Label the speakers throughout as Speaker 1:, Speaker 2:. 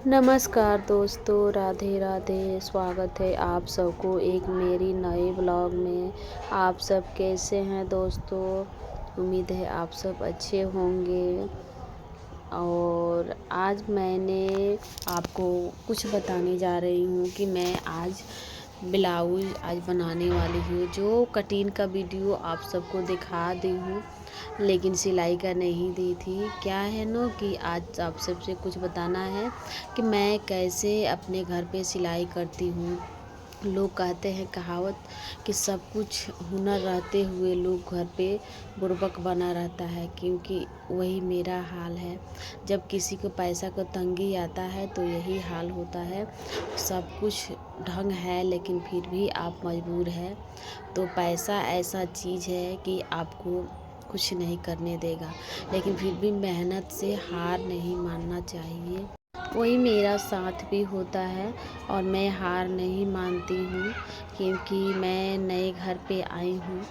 Speaker 1: नमस्कार दोस्तों, राधे राधे। स्वागत है आप सबको एक मेरी नए ब्लॉग में। आप सब कैसे हैं दोस्तों? उम्मीद है आप सब अच्छे होंगे। और आज मैंने आपको कुछ बताने जा रही हूँ कि मैं आज ब्लाउज बनाने वाली हूँ। जो कटिंग का वीडियो आप सबको दिखा दी हूँ, लेकिन सिलाई का नहीं दी थी। क्या है ना कि आज आप सबसे कुछ बताना है कि मैं कैसे अपने घर पे सिलाई करती हूँ। लोग कहते हैं कहावत कि सब कुछ हुनर रहते हुए लोग घर पे बुड़बक बना रहता है, क्योंकि वही मेरा हाल है। जब किसी को पैसा को तंगी आता है तो यही हाल होता है। सब कुछ ढंग है लेकिन फिर भी आप मजबूर है। तो पैसा ऐसा चीज़ है कि आपको कुछ नहीं करने देगा, लेकिन फिर भी मेहनत से हार नहीं मानना चाहिए। वही मेरा साथ भी होता है और मैं हार नहीं मानती हूँ, क्योंकि मैं नए घर पे आई हूँ।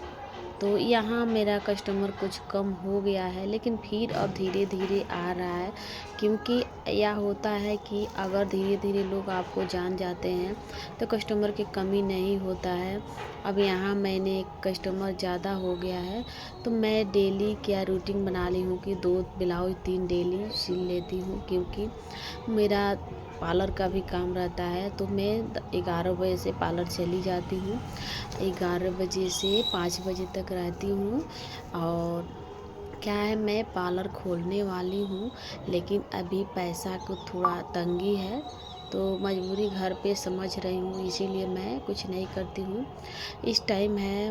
Speaker 1: तो यहाँ मेरा कस्टमर कुछ कम हो गया है, लेकिन फिर अब धीरे धीरे आ रहा है। क्योंकि यह होता है कि अगर धीरे धीरे लोग आपको जान जाते हैं तो कस्टमर की कमी नहीं होता है। अब यहाँ मैंने एक कस्टमर ज़्यादा हो गया है, तो मैं डेली क्या रूटीन बना ली हूँ कि 2 ब्लाउज 3 डेली सिल लेती हूँ। क्योंकि मेरा पार्लर का भी काम रहता है, तो मैं 11 बजे से पार्लर चली जाती हूँ। 11 बजे से 5 बजे तक रहती हूँ। और क्या है, मैं पार्लर खोलने वाली हूँ, लेकिन अभी पैसा को थोड़ा तंगी है, तो मजबूरी घर पे समझ रही हूँ, इसीलिए मैं कुछ नहीं करती हूँ। इस टाइम है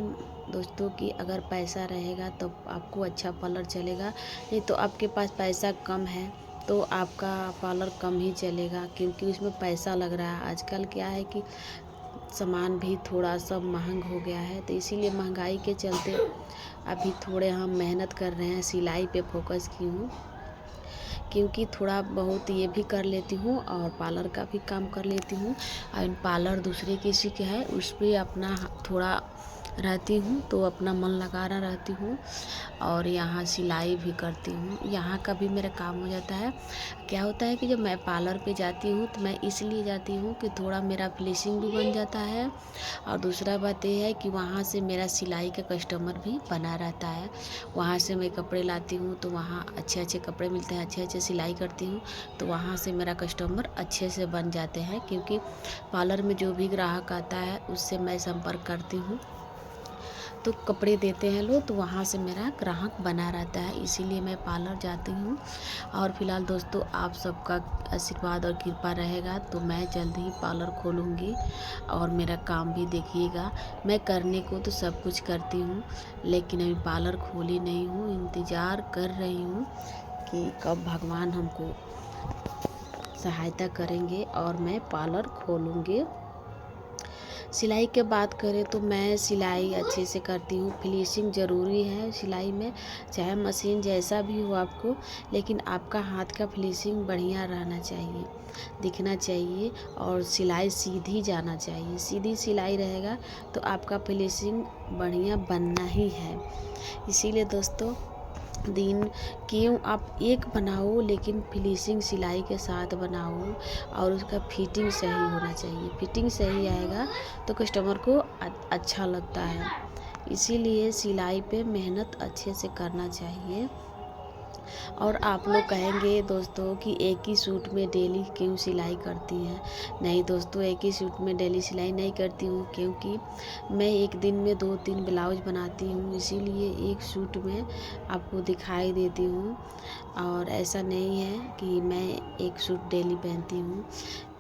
Speaker 1: दोस्तों कि अगर पैसा रहेगा तो आपको अच्छा पार्लर चलेगा, नहीं तो आपके पास पैसा कम है तो आपका पार्लर कम ही चलेगा, क्योंकि उसमें पैसा लग रहा है। आजकल क्या है कि सामान भी थोड़ा सा महंग हो गया है, तो इसीलिए महंगाई के चलते अभी थोड़े हम मेहनत कर रहे हैं। सिलाई पे फोकस की हूँ, क्योंकि थोड़ा बहुत ये भी कर लेती हूँ और पार्लर का भी काम कर लेती हूँ। और पार्लर दूसरे किसी के है, उस पर अपना थोड़ा रहती हूँ, तो अपना मन लगाना रहती हूँ। और यहाँ सिलाई भी करती हूँ, यहाँ का भी मेरा काम हो जाता है। क्या होता है कि जब मैं पार्लर पे जाती हूँ तो मैं इसलिए जाती हूँ कि थोड़ा मेरा फिनिशिंग भी बन जाता है, और दूसरा बात ये है कि वहाँ से मेरा सिलाई का कस्टमर भी बना रहता है। वहाँ से मैं कपड़े लाती हूँ तो वहाँ अच्छे अच्छे कपड़े मिलते हैं, अच्छे अच्छे सिलाई करती हूँ, तो वहाँ से मेरा कस्टमर अच्छे से बन जाते हैं। क्योंकि पार्लर में जो भी ग्राहक आता है उससे मैं संपर्क करती हूँ, तो कपड़े देते हैं लोग, तो वहाँ से मेरा ग्राहक बना रहता है, इसीलिए मैं पार्लर जाती हूँ। और फिलहाल दोस्तों, आप सबका आशीर्वाद और कृपा रहेगा तो मैं जल्द ही पार्लर खोलूँगी, और मेरा काम भी देखिएगा। मैं करने को तो सब कुछ करती हूँ, लेकिन अभी पार्लर खोली नहीं हूँ। इंतज़ार कर रही हूँ कि कब भगवान हमको सहायता करेंगे और मैं पार्लर खोलूँगी। सिलाई के बात करें तो मैं सिलाई अच्छे से करती हूँ। फिनिशिंग ज़रूरी है सिलाई में, चाहे मशीन जैसा भी हो आपको, लेकिन आपका हाथ का फिनिशिंग बढ़िया रहना चाहिए, दिखना चाहिए, और सिलाई सीधी जाना चाहिए। सीधी सिलाई रहेगा तो आपका फिनिशिंग बढ़िया बनना ही है। इसीलिए दोस्तों, दिन क्यों आप एक बनाओ, लेकिन फिनिशिंग सिलाई के साथ बनाओ, और उसका फिटिंग सही होना चाहिए। फिटिंग सही आएगा तो कस्टमर को अच्छा लगता है। इसीलिए सिलाई पे मेहनत अच्छे से करना चाहिए। और आप लोग कहेंगे दोस्तों कि एक ही सूट में डेली क्यों सिलाई करती हैं? नहीं दोस्तों, एक ही सूट में डेली सिलाई नहीं करती हूँ, क्योंकि मैं एक दिन में 2-3 ब्लाउज बनाती हूँ, इसीलिए एक सूट में आपको दिखाई देती हूँ। और ऐसा नहीं है कि मैं एक सूट डेली पहनती हूँ,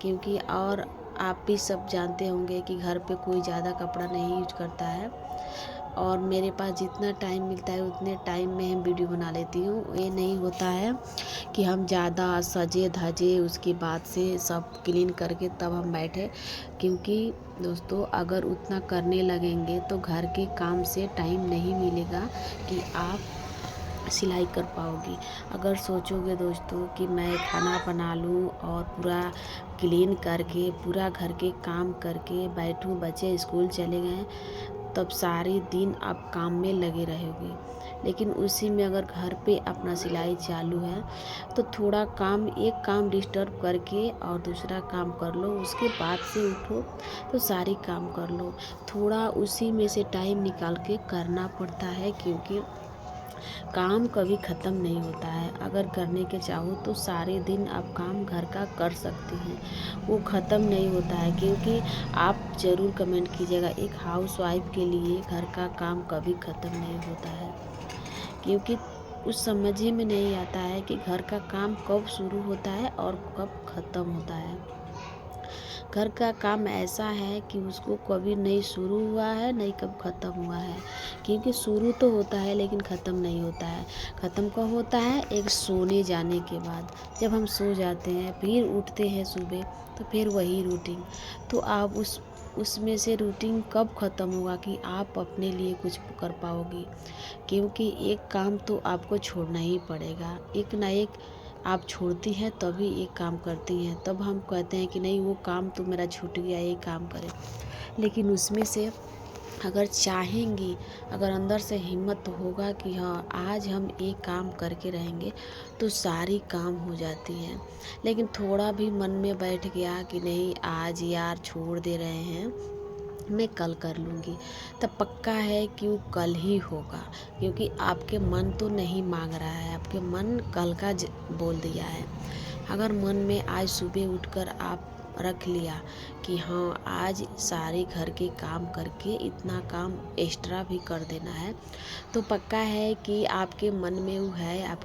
Speaker 1: क्योंकि और आप भी सब जानते होंगे कि घर पे कोई ज़्यादा कपड़ा नहीं यूज करता है, और मेरे पास जितना टाइम मिलता है उतने टाइम में हम वीडियो बना लेती हूँ। ये नहीं होता है कि हम ज़्यादा सजे धजे उसके बाद से सब क्लीन करके तब हम बैठे, क्योंकि दोस्तों अगर उतना करने लगेंगे तो घर के काम से टाइम नहीं मिलेगा कि आप सिलाई कर पाओगी। अगर सोचोगे दोस्तों कि मैं खाना बना लूँ और पूरा क्लीन करके पूरा घर के काम करके बैठूँ, बच्चे स्कूल चले गए, तब सारे दिन आप काम में लगे रहोगे। लेकिन उसी में अगर घर पे अपना सिलाई चालू है तो थोड़ा काम, एक काम डिस्टर्ब करके और दूसरा काम कर लो, उसके बाद से उठो तो सारी काम कर लो। थोड़ा उसी में से टाइम निकाल के करना पड़ता है, क्योंकि काम कभी ख़त्म नहीं होता है। अगर करने के चाहो तो सारे दिन आप काम घर का कर सकती हैं, वो ख़त्म नहीं होता है। क्योंकि आप ज़रूर कमेंट कीजिएगा, एक हाउसवाइफ के लिए घर का काम कभी ख़त्म नहीं होता है, क्योंकि उस समझ ही में नहीं आता है कि घर का काम कब शुरू होता है और कब ख़त्म होता है। घर का काम ऐसा है कि उसको कभी नहीं शुरू हुआ है, नहीं कब ख़त्म हुआ है, क्योंकि शुरू तो होता है लेकिन ख़त्म नहीं होता है। ख़त्म कब होता है? एक सोने जाने के बाद, जब हम सो जाते हैं फिर उठते हैं सुबह, तो फिर वही रूटीन। तो आप उसमें से रूटीन कब ख़त्म होगा कि आप अपने लिए कुछ कर पाओगी, क्योंकि एक काम तो आपको छोड़ना ही पड़ेगा। एक ना एक आप छोड़ती हैं तभी एक काम करती हैं, तब हम कहते हैं कि नहीं वो काम तो मेरा छूट गया, ये काम करें। लेकिन उसमें से अगर चाहेंगी, अगर अंदर से हिम्मत तो होगा कि हाँ आज हम एक काम करके रहेंगे, तो सारी काम हो जाती हैं। लेकिन थोड़ा भी मन में बैठ गया कि नहीं आज यार छोड़ दे रहे हैं, मैं कल कर लूँगी, तब पक्का है कि वो कल ही होगा, क्योंकि आपके मन तो नहीं मांग रहा है, आपके मन कल का बोल दिया है। अगर मन में आज सुबह उठकर आप रख लिया कि हाँ आज सारे घर के काम करके इतना काम एक्स्ट्रा भी कर देना है, तो पक्का है कि आपके मन में वो है, आपके